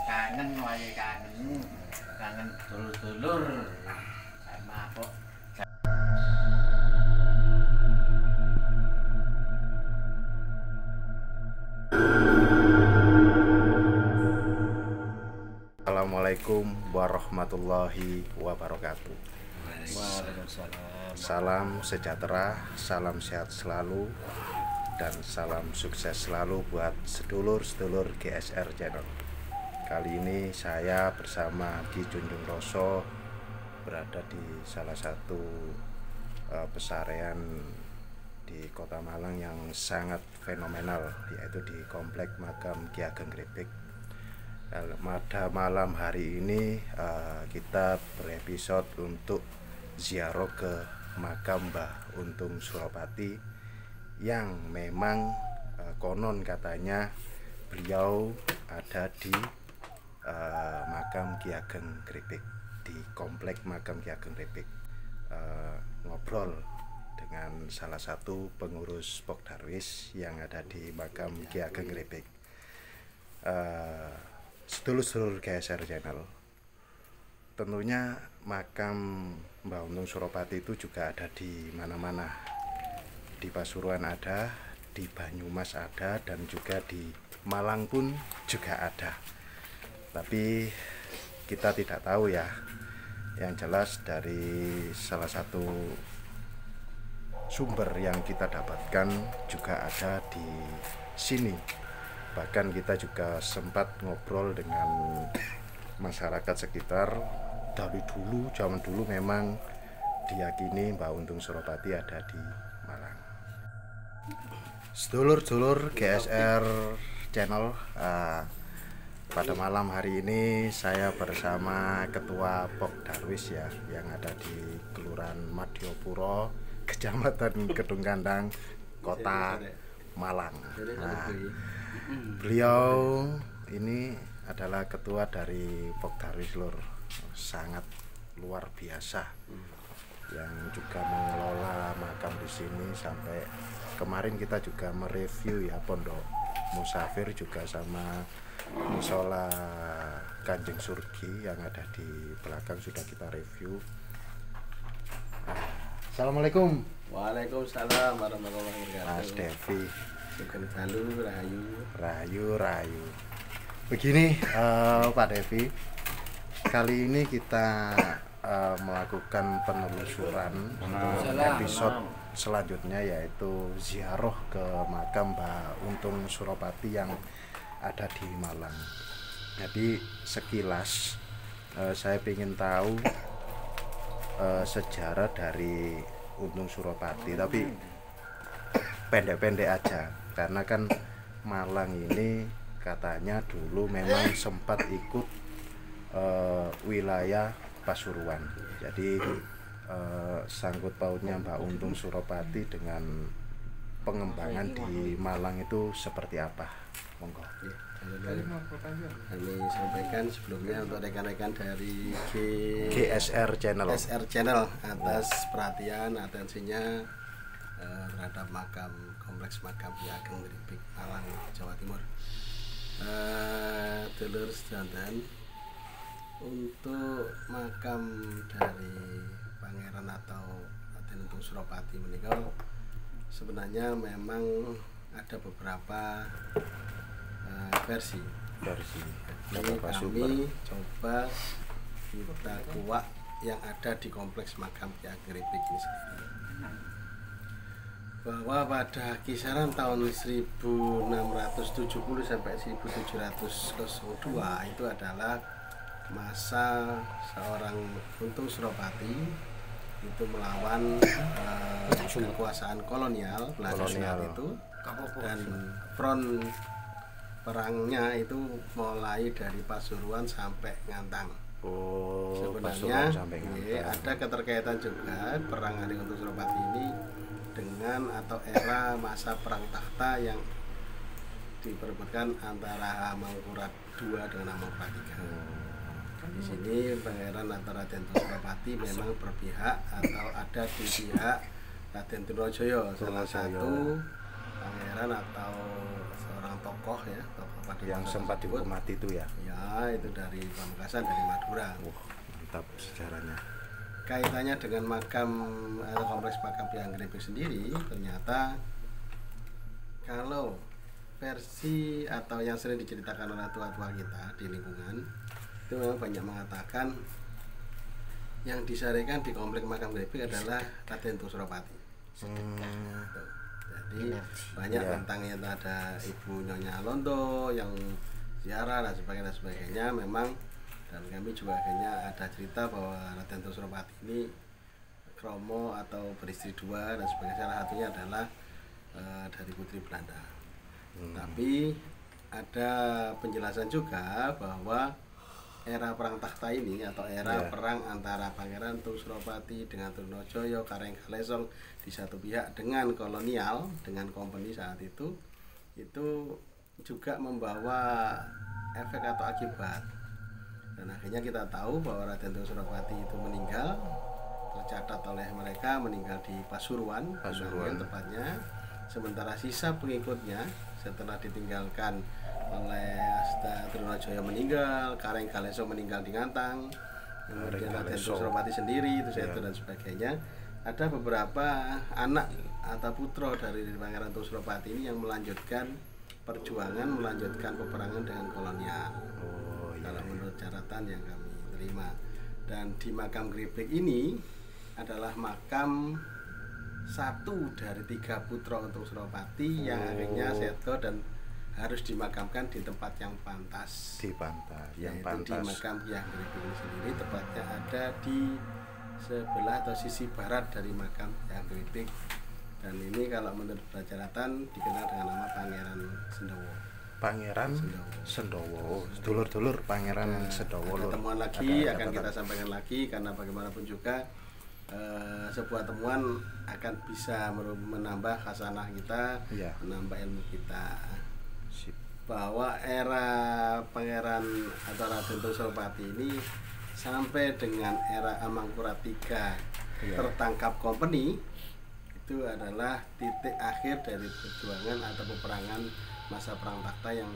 Kangen wae kangen dulur-dulur. Sama kok. Assalamualaikum warahmatullahi wabarakatuh. Salam sejahtera, salam sehat selalu, dan salam sukses selalu buat sedulur-sedulur GSR Channel. Kali ini saya bersama Ki Junjung Roso berada di salah satu pesarean di Kota Malang yang sangat fenomenal, yaitu di Komplek Makam Ki Ageng Kripik. Pada malam hari ini kita berepisode untuk ziarah ke makam Mbah Untung Suropati yang memang konon katanya beliau ada di makam Ki Ageng Kripik, di Komplek Makam Ki Ageng Kripik. Ngobrol dengan salah satu pengurus Pokdarwis yang ada di makam Ki Ageng Kripik. Sedulur-sedulur GSR Channel, tentunya makam Mbah Untung Suropati itu juga ada di mana-mana. Di Pasuruan ada, di Banyumas ada, dan juga di Malang pun juga ada. Tapi kita tidak tahu ya. Yang jelas dari salah satu sumber yang kita dapatkan juga ada di sini. Bahkan kita juga sempat ngobrol dengan masyarakat sekitar. Dari dulu, zaman dulu memang diyakini Mbah Untung Suropati ada di Malang. Sedulur-sedulur GSR Channel, pada malam hari ini saya bersama Ketua Pokdarwis ya, yang ada di Kelurahan Madiopuro, Kecamatan Kedung Kandang, Kota Malang. Nah, beliau ini adalah ketua dari Pokdarwis Lur, sangat luar biasa, yang juga mengelola makam di sini. Sampai kemarin kita juga mereview ya Pondok Musafir juga sama Musola Kanjeng Surgi yang ada di belakang, sudah kita review. Assalamualaikum. Waalaikumsalam warahmatullahi wabarakatuh. Mas Devi. Sugeng dalu Rayu. Begini Pak Devi, kali ini kita melakukan penelusuran untuk episode selanjutnya, yaitu ziarah ke makam Mbah Untung Suropati yang ada di Malang. Jadi sekilas saya ingin tahu sejarah dari Untung Suropati, tapi pendek-pendek aja, karena kan Malang ini katanya dulu memang sempat ikut wilayah Pasuruan. Jadi sangkut pautnya Mbah Untung Suropati dengan pengembangan di Malang itu seperti apa? Monggo. Kami sampaikan sebelumnya untuk rekan-rekan dari GSR Channel atas perhatian atensinya terhadap kompleks makam Ki Ageng Kripik, Malang, Jawa Timur. Dulur sedanten, untuk makam dari Pangeran atau Raden Untung Suropati menika sebenarnya memang ada beberapa versi. Jadi kami coba kita kuak yang ada di kompleks makam Ki Ageng Kripik ini sendiri, bahwa pada kisaran tahun 1670 sampai 1702 itu adalah masa seorang Untung Suropati itu melawan kekuasaan kolonial Belanda saat itu, dan front perangnya itu mulai dari Pasuruan sampai Ngantang. Sebenarnya ada keterkaitan juga perang Hari Untung Suropati ini dengan atau era masa perang takhta yang diperebutkan antara Mangkurat II dengan Mangkurat III. Di sini Pangeran antara Raden Suropati memang berpihak atau ada di pihak Raden Trunajaya, salah satu pangeran atau seorang tokoh tokoh ya, tokoh yang Padepokan sempat tersebut. dihukum mati itu ya. Ya, itu dari Pamekasan, dari Madura. Mantap sejarahnya. Kaitannya dengan makam atau kompleks makam di Anggrek sendiri, ternyata kalau versi atau yang sering diceritakan oleh tua-tua kita di lingkungan itu memang banyak mengatakan yang disyarikan di kompleks makam Anggrek adalah Raden Suropati. Jadi banyak tentang yang ada Ibu Nyonya Londo yang ziarah dan sebagainya memang, dan kami juga akhirnya ada cerita bahwa Raden Suropati ini kromo atau beristri dua dan sebagainya, salah satunya adalah dari putri Belanda. Tapi ada penjelasan juga bahwa era perang takhta ini atau era perang antara Pangeran Tung Suropati dengan Trunojoyo Kareng Kalesong di satu pihak dengan kolonial, dengan kompeni saat itu juga membawa efek atau akibat. Dan akhirnya kita tahu bahwa Raden Tung Suropati itu meninggal, tercatat oleh mereka meninggal di Pasuruan tepatnya. Sementara sisa pengikutnya setelah ditinggalkan oleh Asta Trunojoyo meninggal, Kareng Kalesong meninggal di Ngantang, kemudian Raden Suropati sendiri itu dan sebagainya. Ada beberapa anak atau putra dari Pangeran Tung Suropati ini yang melanjutkan perjuangan, melanjutkan peperangan dengan kolonial. Kalau menurut catatan yang kami terima. Dan di makam Gribek ini adalah makam satu dari 3 putra Tung Suropati yang akhirnya seto dan harus dimakamkan di tempat yang pantas. Di pantas, yang yaitu pantas. Di makam Kyai Gribek ini sendiri tepatnya ada di sebelah atau sisi barat dari makam Kyai Gribek. Dan ini kalau menurut catatan dikenal dengan nama Pangeran Sendowo. Pangeran Sendowo, dulur-dulur Pangeran Sendowo. Ada temuan lagi akan kita sampaikan lagi, karena bagaimanapun juga sebuah temuan akan bisa menambah khasanah kita, menambah ilmu kita. Bahwa era Pangeran atau Raden Tung Suropati ini sampai dengan era Amangkurat III tertangkap kompeni, itu adalah titik akhir dari perjuangan atau peperangan masa perang takhta yang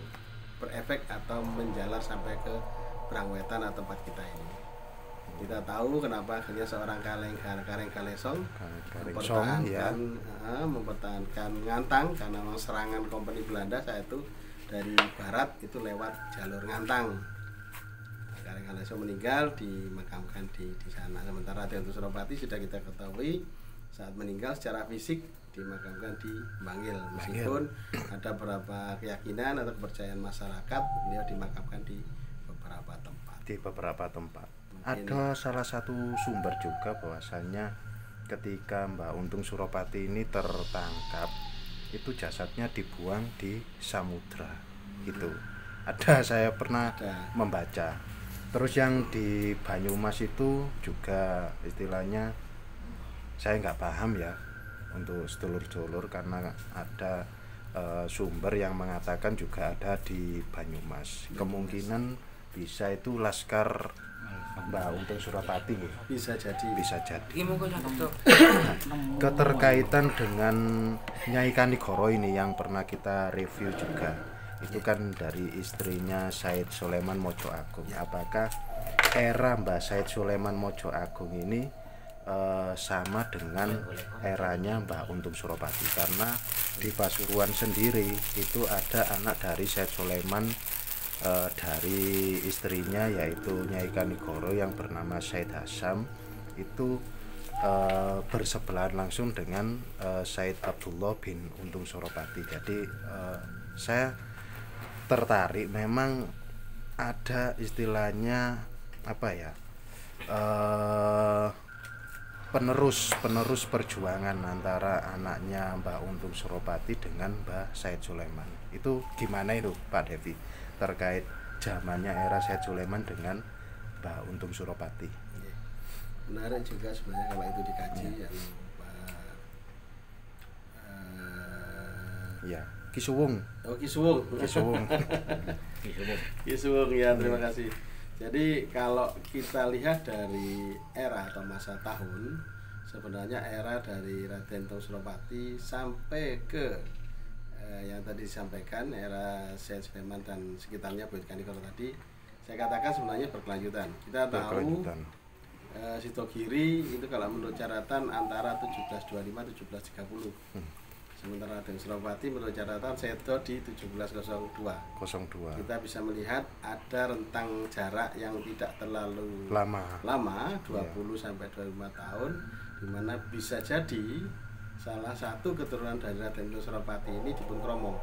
berefek atau menjalar sampai ke Brangwetan atau tempat kita ini. Kita tahu kenapa akhirnya seorang Kareng Kalesong mempertahankan Ngantang, karena memang serangan kompeni Belanda saat itu dari barat itu lewat jalur Ngantang. Kareng Kalesong meninggal dimakamkan di sana. Sementara Raden Suropati sudah kita ketahui saat meninggal secara fisik dimakamkan di Bangil, meskipun ada beberapa keyakinan atau kepercayaan masyarakat beliau dimakamkan di beberapa tempat. Ada salah satu sumber juga bahwasannya ketika Mbak Untung Suropati ini tertangkap, itu jasadnya dibuang di samudra gitu. Saya pernah membaca. Terus yang di Banyumas itu juga istilahnya saya nggak paham ya untuk sedulur-sedulur, karena ada sumber yang mengatakan juga ada di Banyumas. Kemungkinan bisa itu laskar Mbak Untung Suropati. Bisa jadi. Keterkaitan dengan Nyai Kanigoro ini yang pernah kita review juga, itu kan dari istrinya Said Sulaiman Mojo Agung. Apakah era Mbak Said Sulaiman Mojo Agung ini sama dengan eranya Mbak Untung Suropati? Karena di Pasuruan sendiri itu ada anak dari Said Sulaiman, dari istrinya yaitu Nyai Kanigoro yang bernama Said Hasyam, itu bersebelahan langsung dengan Said Abdullah bin Untung Suropati. Jadi saya tertarik, memang ada istilahnya apa ya, penerus perjuangan antara anaknya Mbak Untung Suropati dengan Mbak Said Sulaiman. Itu gimana itu Pak Devi terkait zamannya era Said Sulaiman dengan Mbak Untung Suropati? Menarik juga sebenarnya kalau itu dikaji yang Kisuwung. Kisuwung ya, terima kasih. Jadi kalau kita lihat dari era atau masa tahun, sebenarnya era dari Raden Tung Suropati sampai ke yang tadi disampaikan era Syed Sulaiman dan sekitarnya Bukit Kanigoro tadi, saya katakan sebenarnya berkelanjutan. Kita tahu Sitogiri itu kalau menurut catatan antara 1725 1730. Sementara Raden Suropati menurut catatan Seto di 1702. Kita bisa melihat ada rentang jarak yang tidak terlalu lama 20 sampai 25 tahun, di mana bisa jadi salah satu keturunan dari Raden Suropati ini dipunkromo,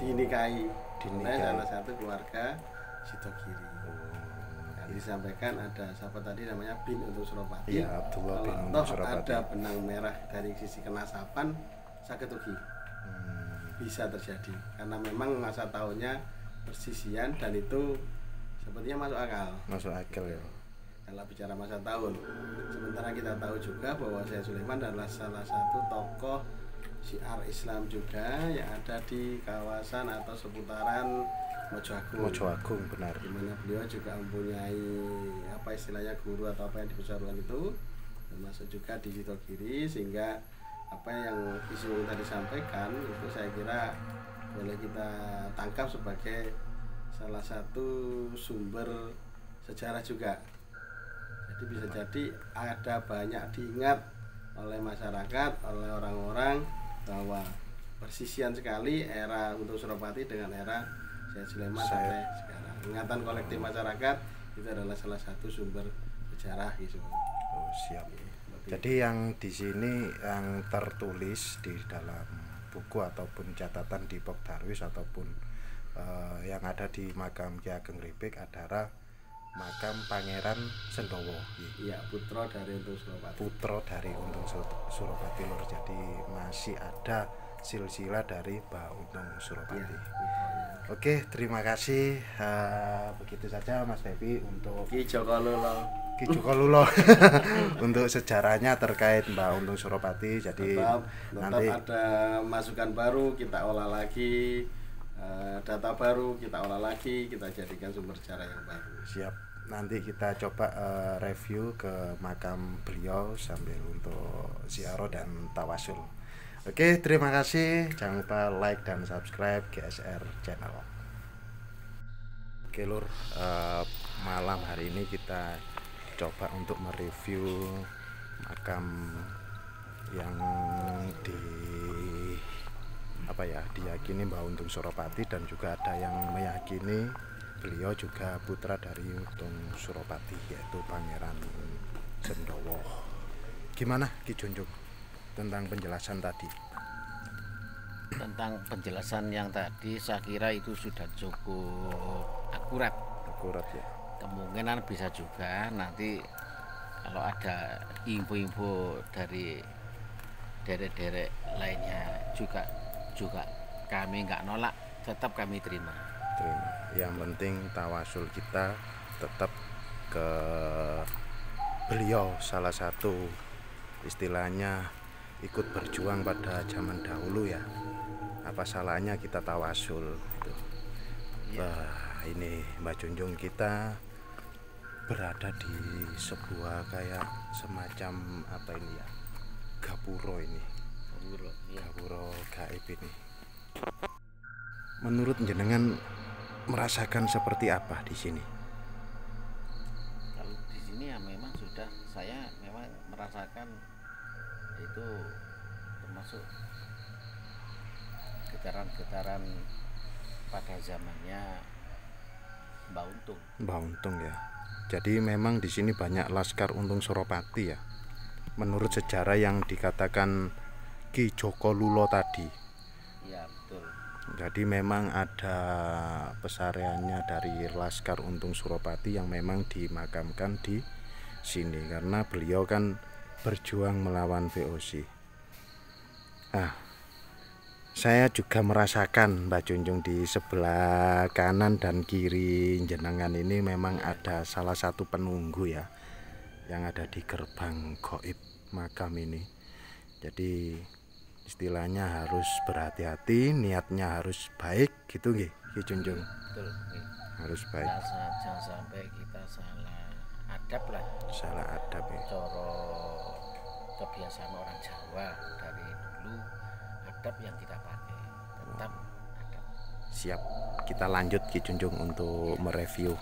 dinikahi oleh salah satu keluarga Sitogiri. Disampaikan ada siapa tadi namanya bin untuk Suropati. Iya, Abdullah bin Toh Suropati. ada benang merah dari sisi kenasaban sakit ugi. Bisa terjadi karena memang masa tahunnya persisian dan itu sepertinya masuk akal ya kalau bicara masa tahun. Sementara kita tahu juga bahwa Syekh Sulaiman adalah salah satu tokoh syiar Islam juga yang ada di kawasan atau seputaran Mojo Agung, benar. Di mana beliau juga mempunyai apa istilahnya guru atau apa yang dipersoalkan itu, termasuk juga di Sitogiri, sehingga apa yang isu yang tadi disampaikan itu saya kira boleh kita tangkap sebagai salah satu sumber sejarah juga. Jadi bisa jadi ada banyak diingat oleh masyarakat, oleh orang-orang bahwa persisian sekali era untuk Suropati dengan era Syekh Sulaiman sampai sekarang. Ingatan kolektif masyarakat itu adalah salah satu sumber sejarah gitu. Oh, siap. Jadi yang di sini yang tertulis di dalam buku ataupun catatan di Pok Darwis ataupun yang ada di makam Ki Ageng Ripik adalah makam Pangeran Sendowo. Iya, putra dari Untung Suropati. Putra dari Untung Suropati Lur. Jadi masih ada silsilah dari Mbah Untung Suropati. Ya, oke, terima kasih. Begitu saja Mas Devi untuk Ki Joko Lulo untuk sejarahnya terkait Mbah Untung Suropati. Jadi tetap nanti ada masukan baru kita olah lagi, data baru kita olah lagi, kita jadikan sumber sejarah yang baru. Siap. Nanti kita coba review ke makam beliau sambil untuk ziarah dan tawasul. Oke, terima kasih. Jangan lupa like dan subscribe GSR Channel. Oke Lur, malam hari ini kita coba untuk mereview makam yang diyakini Mbah Untung Suropati, dan juga ada yang meyakini beliau juga putra dari Untung Suropati, yaitu Pangeran Sendowo. Gimana Ki Junjung tentang penjelasan tadi? Tentang penjelasan yang tadi saya kira itu sudah cukup akurat Ya. Kemungkinan bisa juga nanti kalau ada info-info dari derek-derek lainnya juga kami nggak nolak, tetap kami terima. Yang penting tawasul kita tetap ke beliau, salah satu istilahnya ikut berjuang pada zaman dahulu ya. Apa salahnya kita tawasul gitu. Wah, ini Mbak Junjung kita berada di sebuah kayak semacam apa ini ya, gapuro ini. Gapuro gaib ini. Menurut jenengan merasakan seperti apa di sini? Kalau di sini ya memang sudah saya memang merasakan itu termasuk getaran-getaran pada zamannya Mbah Untung ya. Jadi memang di sini banyak laskar Untung Suropati ya. Menurut sejarah yang dikatakan Ki Joko Lulo tadi. Iya, betul. Jadi memang ada pesareannya dari laskar Untung Suropati yang memang dimakamkan di sini karena beliau kan berjuang melawan VOC. Saya juga merasakan Mbak Junjung di sebelah kanan dan kiri jenengan ini memang ada salah satu penunggu ya yang ada di gerbang gaib makam ini. Jadi istilahnya harus berhati-hati, niatnya harus baik gitu nggih Ki Junjung. Betul. Harus baik. Jangan sampai kita salah adab lah. Salah adab ya. Coro kebiasaan orang Jawa dari dulu, adab yang kita pakai. tetap ada. Siap, kita lanjut Ki Junjung untuk mereview.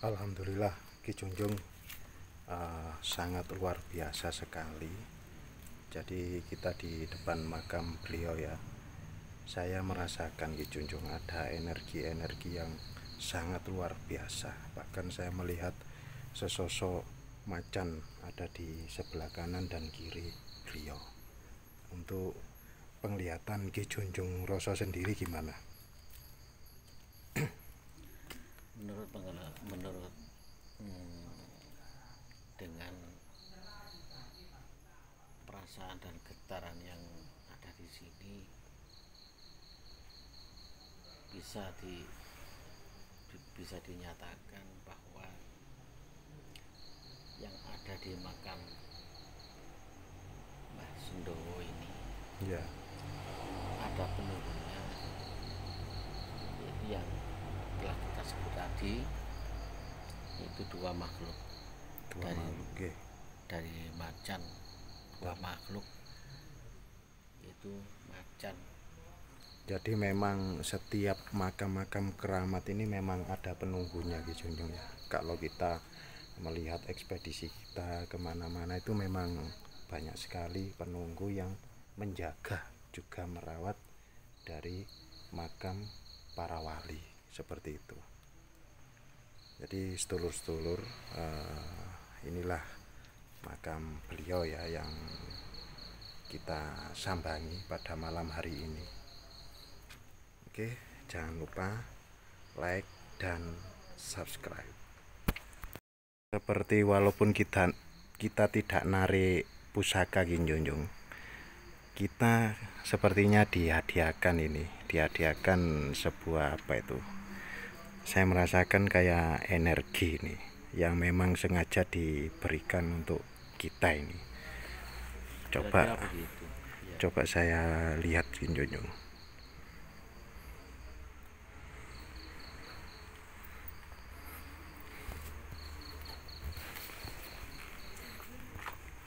Alhamdulillah Ki Junjung sangat luar biasa sekali. Jadi kita di depan makam beliau ya, saya merasakan Ki Junjung ada energi-energi yang sangat luar biasa. Bahkan saya melihat sesosok macan ada di sebelah kanan dan kiri beliau. Untuk penglihatan Ki Junjung Roso sendiri gimana? Menurut dengan perasaan dan getaran yang ada di sini bisa dinyatakan bahwa yang ada di makam Mbah Sundowo ini Ya, ada penunggunya, yaitu yang telah kita sebut tadi, itu dua makhluk dari macan, dua makhluk itu macan. jadi memang setiap makam-makam keramat ini memang ada penunggunya Ki Junjung ya. Kalau kita melihat ekspedisi kita kemana-mana itu memang banyak sekali penunggu yang menjaga juga merawat dari makam para wali seperti itu. Jadi sedulur-sedulur, inilah makam beliau ya yang kita sambangi pada malam hari ini. Oke, jangan lupa like dan subscribe. Seperti walaupun kita tidak narik pusaka Ki Junjung, kita sepertinya dihadiahkan sebuah apa itu, saya merasakan kayak energi ini yang memang sengaja diberikan untuk kita ini. Coba saya lihat Ki Junjung.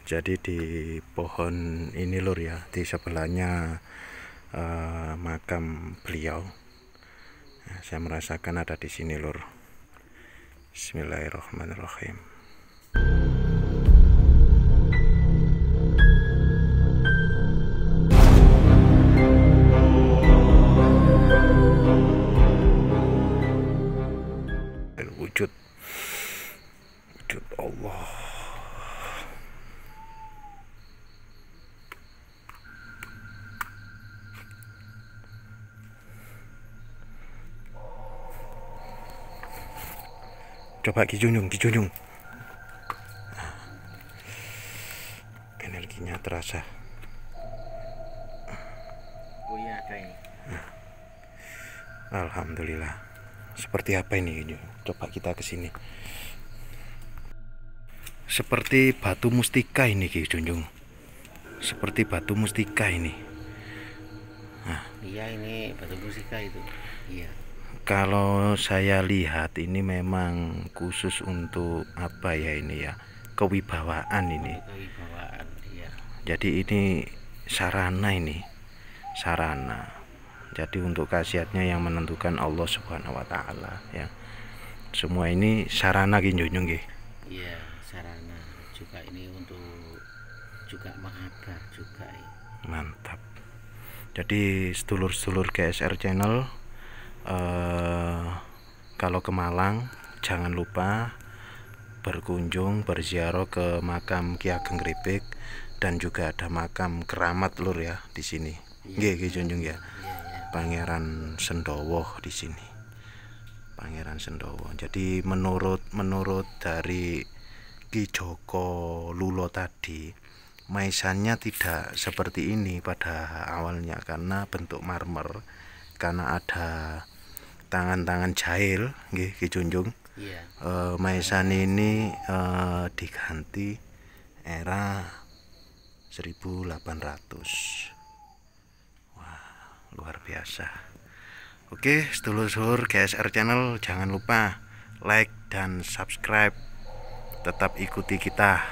Jadi di pohon ini lur ya, di sebelahnya makam beliau. Nah, saya merasakan ada di sini lur. Bismillahirrahmanirrahim. Wujud Allah. Coba Ki Junjung. Energinya terasa. Oh iya, ada ini. Alhamdulillah. Seperti apa ini? Coba kita ke sini. Seperti batu mustika ini Ki Junjung. Seperti batu mustika ini. Iya, ini batu mustika itu. Iya. Kalau saya lihat ini memang khusus untuk apa ya ini ya, kewibawaan ini. Kewibawaan, iya. Jadi ini sarana, ini sarana. Jadi untuk khasiatnya yang menentukan Allah Subhanahu wa taala ya. Semua ini sarana ginjunjung nggih. Iya, sarana juga ini untuk juga mengabar juga ya. Mantap. Jadi sedulur-sedulur GSR Channel, kalau ke Malang jangan lupa berkunjung berziarah ke makam Ki Ageng Kripik, dan juga ada makam keramat lur ya di sini. Nggih, Ki Junjung ya. Pangeran Sendowo di sini. Pangeran Sendowo. Jadi menurut dari Ki Joko Lulo tadi, maisannya tidak seperti ini pada awalnya karena bentuk marmer, karena ada tangan-tangan jahil nggih Ki Junjung. Iya. Maisan ini diganti era 1800. Wah, luar biasa. Oke, sedulur-sedulur GSR Channel, jangan lupa like dan subscribe. Tetap ikuti kita.